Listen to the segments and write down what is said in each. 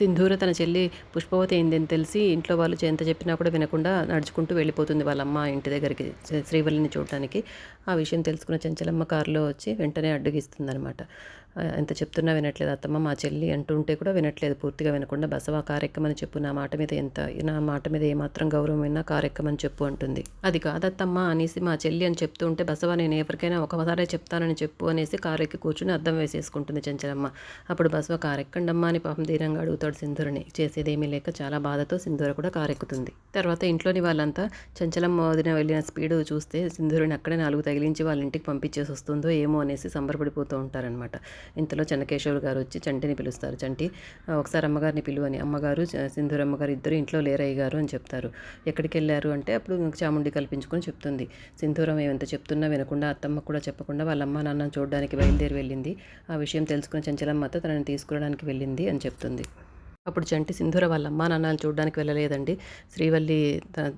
సింధూర తన చెల్లి పుష్పవతి అయిందని తెలిసి ఇంట్లో వాళ్ళు ఎంత చెప్పినా కూడా వినకుండా నడుచుకుంటూ వెళ్ళిపోతుంది వాళ్ళ అమ్మ ఇంటి దగ్గరికి శ్రీవల్లిని చూడటానికి. ఆ విషయం తెలుసుకున్న చెంచలమ్మ కారులో వచ్చి వెంటనే అడ్డుగిస్తుందనమాట. ఎంత చెప్తున్నా వినట్లేదు అత్తమ్మ మా చెల్లి అంటుంటే కూడా వినట్లేదు, పూర్తిగా వినకుండా బసవ కారెక్కమని చెప్పు, నా మాట మీద ఏమాత్రం గౌరవమైనా కారెక్కమని చెప్పు అంటుంది. అది కాదత్తమ్మ అనేసి మా చెల్లి అని చెప్తూ ఉంటే బసవ నేను ఎవరికైనా ఒకసారే చెప్తానని చెప్పు అనేసి కారెక్కి కూర్చుని అద్దం వేసేసుకుంటుంది చెంచలమ్మ. అప్పుడు బసవ కారెక్కండమ్మా అని పాపం ధీరంగా అడుగుతాడు సింధూరని. చేసేదేమీ లేక చాలా బాధతో సింధూర కూడా కారెక్కుతుంది. తర్వాత ఇంట్లోని వాళ్ళంతా చెంచలమ్మ వదిన వెళ్ళిన స్పీడు చూస్తే సింధూరిని అక్కడే 4 తగిలించి వాళ్ళ ఇంటికి పంపించేసి వస్తుందో ఏమో అనేసి సంబరపడిపోతూ ఉంటారనమాట. ఇంతలో చెన్నకేశవులు గారు వచ్చి చంటిని పిలుస్తారు. చంటి ఒకసారి అమ్మగారిని పిలువని. అమ్మగారు సింధూర అమ్మగారు ఇద్దరు ఇంట్లో లేరయ్య గారు అని చెప్తారు. ఎక్కడికి వెళ్ళారు అంటే అప్పుడు చాముండి కల్పించుకొని చెప్తుంది. సింధూరం ఏమంత చెప్తున్నా వినకుండా అత్తమ్మ కూడా చెప్పకుండా వాళ్ళ అమ్మ నాన్నని చూడడానికి బయలుదేరి వెళ్ళింది. ఆ విషయం తెలుసుకున్న చెంచలమ్మతో తనని తీసుకురావడానికి వెళ్ళింది అని చెప్తుంది. అప్పుడు చంటి సింధూర వాళ్ళ అమ్మా నాన్నలు చూడడానికి వెళ్ళలేదండి, శ్రీవల్లి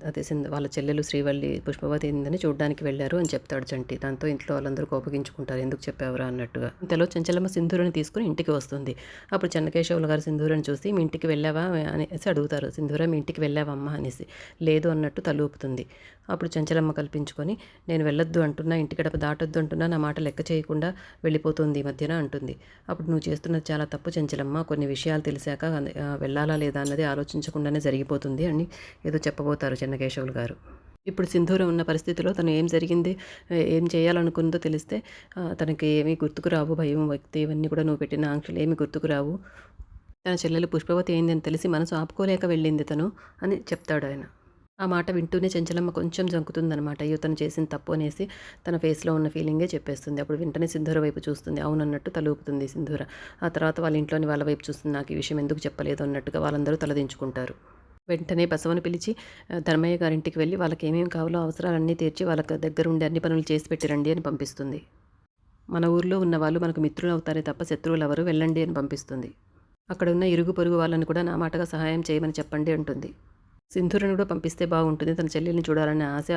అదే వాళ్ళ చెల్లెలు శ్రీవల్లి పుష్పవతి అయిందని చూడడానికి వెళ్ళారు అని చెప్తాడు చంటి. దాంతో ఇంట్లో వాళ్ళందరూ కోపగించుకుంటారు, ఎందుకు చెప్పావురా అన్నట్టుగా. ఇంతలో చెంచలమ్మ సింధూరని తీసుకుని ఇంటికి వస్తుంది. అప్పుడు చెన్నకేశవులు గారు సింధూరని చూసి మీ ఇంటికి వెళ్ళావా అనేసి అడుగుతారు. సింధూర మీ ఇంటికి వెళ్ళావమ్మా అనేసి. లేదు అన్నట్టు తలూపుతుంది. అప్పుడు చెంచలమ్మ కల్పించుకొని నేను వెళ్ళొద్దు అంటున్నా, ఇంటి గడప దాటొద్దు అంటున్నా, నా మాట లెక్క చేయకుండా వెళ్ళిపోతుంది ఈ మధ్యన అంటుంది. అప్పుడు నువ్వు చేస్తున్నది చాలా తప్పు చెంచలమ్మ, కొన్ని విషయాలు తెలిసాక వెళ్ళాలా లేదా అన్నది ఆలోచించకుండానే జరిగిపోతుంది అని ఏదో చెప్పబోతారు చెన్నకేశవులు గారు. ఇప్పుడు సింధూరం ఉన్న పరిస్థితిలో తను ఏం జరిగింది, ఏం చేయాలనుకుందో తెలిస్తే తనకి ఏమీ గుర్తుకు రావు, భయం వ్యక్తి ఇవన్నీ కూడా నువ్వు పెట్టిన ఆంక్షలు ఏమీ గుర్తుకు రావు. తన చెల్లెలు పుష్పవతి అయిందని తెలిసి మనసు ఆపుకోలేక వెళ్ళింది తను అని చెప్తాడు ఆయన. ఆ మాట వింటూనే చెంచలమ్మ కొంచెం జంకుతుందనమాట. అయ్యో తను చేసిన తప్పు అనేసి తన ఫేస్లో ఉన్న ఫీలింగే చెప్పేస్తుంది. అప్పుడు వెంటనే సింధూర వైపు చూస్తుంది, అవునన్నట్టు తలూపుతుంది సింధూర. ఆ తర్వాత వాళ్ళ ఇంట్లోని వాళ్ళ వైపు చూస్తుంది, నాకు ఈ విషయం ఎందుకు చెప్పలేదు అన్నట్టుగా వాళ్ళందరూ తలదించుకుంటారు. వెంటనే బసవని పిలిచి ధర్మయ్య గారింటికి వెళ్ళి వాళ్ళకి ఏమేమి కావాలో అవసరాలన్నీ తీర్చి వాళ్ళకి దగ్గర ఉండి అన్ని పనులు చేసి పెట్టిరండి అని పంపిస్తుంది. మన ఊర్లో ఉన్న వాళ్ళు మనకు మిత్రులు అవుతారే తప్ప శత్రువులు ఎవరు, వెళ్ళండి అని పంపిస్తుంది. అక్కడ ఉన్న ఇరుగు పొరుగు వాళ్ళని కూడా నా మాటగా సహాయం చేయమని చెప్పండి అంటుంది. సింధూరని కూడా పంపిస్తే బాగుంటుంది, తన చెల్లెల్ని చూడాలనే ఆశ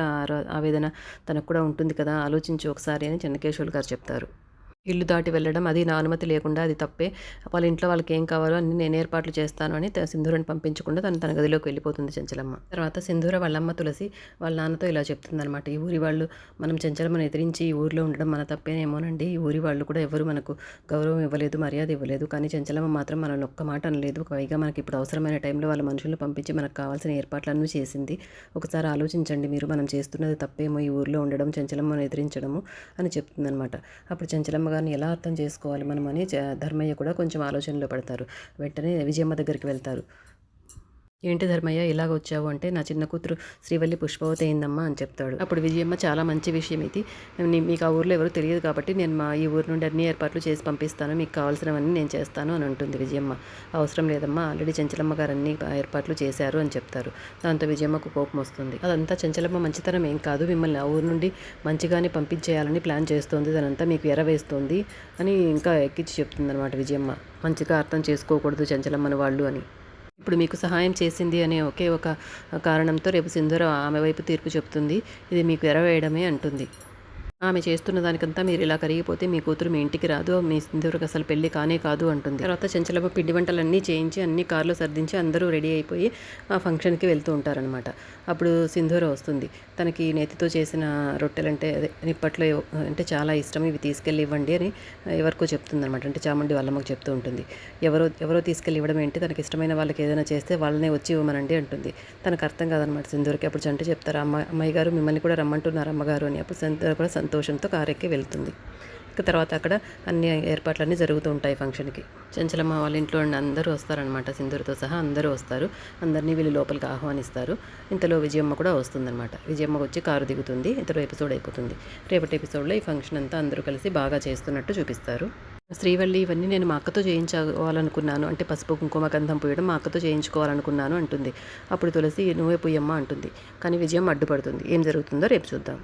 ఆవేదన తనకు కూడా ఉంటుంది కదా, ఆలోచించి ఒకసారి అని చెన్నకేశవులు గారు చెప్తారు. ఇల్లు దాటి వెళ్ళడం అది నా అనుమతి లేకుండా అది తప్పే, వాళ్ళ ఇంట్లో వాళ్ళకి ఏం కావాలో అన్ని నేను ఏర్పాట్లు చేస్తాను అని సింధూరని పంపించకుండా తన గదిలోకి వెళ్ళిపోతుంది చెంచలమ్మ. తర్వాత సింధూర వాళ్ళమ్మ తులసి వాళ్ళ నాన్నతో ఇలా చెప్తుందనమాట, ఈ ఊరి వాళ్ళు మనం చెంచలమ్మని ఎదిరించి ఈ ఊరిలో ఉండడం మన తప్పేనేమోనండి, ఈ ఊరి వాళ్ళు కూడా ఎవరు మనకు గౌరవం ఇవ్వలేదు, మర్యాద ఇవ్వలేదు, కానీ చెంచలమ్మ మాత్రం మనల్ని ఒక్క మాట అనలేదు, పైగా మనకి ఇప్పుడు అవసరమైన టైంలో వాళ్ళ మనుషులను పంపించి మనకు కావాల్సిన ఏర్పాట్లన్నీ చేసింది, ఒకసారి ఆలోచించండి మీరు, మనం చేస్తున్నది తప్పేమో ఈ ఊరిలో ఉండడం, చెంచలమ్మను ఎదిరించడము అని చెప్తుందనమాట. అప్పుడు చెంచలమ్మ గారిని ఎలా అర్థం చేసుకోవాలి మనం అని ధర్మయ్య కూడా కొంచెం ఆలోచనలో పడతారు. వెంటనే విజయమ్మ దగ్గరికి వెళ్తారు. ఏంటి ధర్మయ్య ఇలాగ వచ్చావు అంటే నా చిన్న కూతురు శ్రీవల్లి పుష్పవతి అయిందమ్మా అని చెప్తాడు. అప్పుడు విజయమ్మ చాలా మంచి విషయం ఇది, మీకు ఆ ఊర్లో ఎవరు తెలియదు కాబట్టి నేను ఈ ఊరు నుండి అన్ని ఏర్పాట్లు చేసి పంపిస్తాను, మీకు కావాల్సినవన్నీ నేను చేస్తాను అని అంటుంది విజయమ్మ. అవసరం లేదమ్మా, ఆల్రెడీ చెంచలమ్మ గారు అన్ని ఏర్పాట్లు చేశారు అని చెప్తారు. దాంతో విజయమ్మకు కోపం వస్తుంది. అదంతా చెంచలమ్మ మంచితనం ఏం కాదు, మిమ్మల్ని ఆ ఊరు నుండి మంచిగానే పంపించేయాలని ప్లాన్ చేస్తోంది, దానంతా మీకు ఎరవేస్తోంది అని ఇంకా ఎక్కించి చెప్తుంది అనమాట విజయమ్మ. మంచిగా అర్థం చేసుకోకూడదు చెంచలమ్మని వాళ్ళు అని. ఇప్పుడు మీకు సహాయం చేసింది అనే ఒకే ఒక కారణంతో రేపు సింధూర ఆమె వైపు తీర్పు చెప్తుంది, ఇది మీకు ఎరవేయడమే అంటుంది. ఆమె చేస్తున్న దానికంతా మీరు ఇలా కరిగిపోతే మీ కూతురు మీ ఇంటికి రాదు, మీ సింధూరకు అసలు పెళ్లి కానే కాదు అంటుంది. తర్వాత చెంచలమ్మ పిండి వంటలన్నీ చేయించి అన్ని కార్లో సర్దించి అందరూ రెడీ అయిపోయి ఆ ఫంక్షన్కి వెళ్తూ ఉంటారనమాట. అప్పుడు సింధూర వస్తుంది. తనకి నేతితో చేసిన రొట్టెలంటే అదే నిప్పట్లో అంటే చాలా ఇష్టం, ఇవి తీసుకెళ్ళి ఇవ్వండి అని ఎవరికో చెప్తుందనమాట. అంటే చాముండి వాళ్ళమ్మకు చెప్తూ ఉంటుంది. ఎవరో తీసుకెళ్ళి ఇవ్వడం ఏంటి, తనకి ఇష్టమైన వాళ్ళకి ఏదైనా చేస్తే వాళ్ళనే వచ్చి ఇవ్వమనండి అంటుంది. తనకు అర్థం కాదనమాట సింధూరకి. అప్పుడు చంటి చెప్తారు, అమ్మాయి గారు మిమ్మల్ని కూడా రమ్మంటున్నారు అమ్మగారు అని. అప్పుడు సింధూర కూడా సంతోషంతో కారెక్కి వెళ్తుంది. ఇక తర్వాత అక్కడ అన్ని ఏర్పాట్లన్నీ జరుగుతూ ఉంటాయి ఫంక్షన్కి. చెంచలమ్మ వాళ్ళ ఇంట్లో అందరూ వస్తారనమాట, సింధూరతో సహా అందరూ వస్తారు. అందరినీ వీళ్ళు లోపలికి ఆహ్వానిస్తారు. ఇంతలో విజయమ్మ కూడా వస్తుందన్నమాట. విజయమ్మ వచ్చి కారు దిగుతుంది. ఇంతలో ఎపిసోడ్ అయిపోతుంది. రేపటి ఎపిసోడ్లో ఈ ఫంక్షన్ అంతా అందరూ కలిసి బాగా చేస్తున్నట్టు చూపిస్తారు. శ్రీవల్లి ఇవన్నీ నేను మా అక్కతో చేయించుకోవాలనుకున్నాను, అంటే పసుపు కుంకుమ గంధం పూయడం మా అక్కతో చేయించుకోవాలనుకున్నాను అంటుంది. అప్పుడు తులసి నువ్వే పూయమ్మా అంటుంది. కానీ విజయం అడ్డుపడుతుంది. ఏం జరుగుతుందో రేపు చూద్దాం.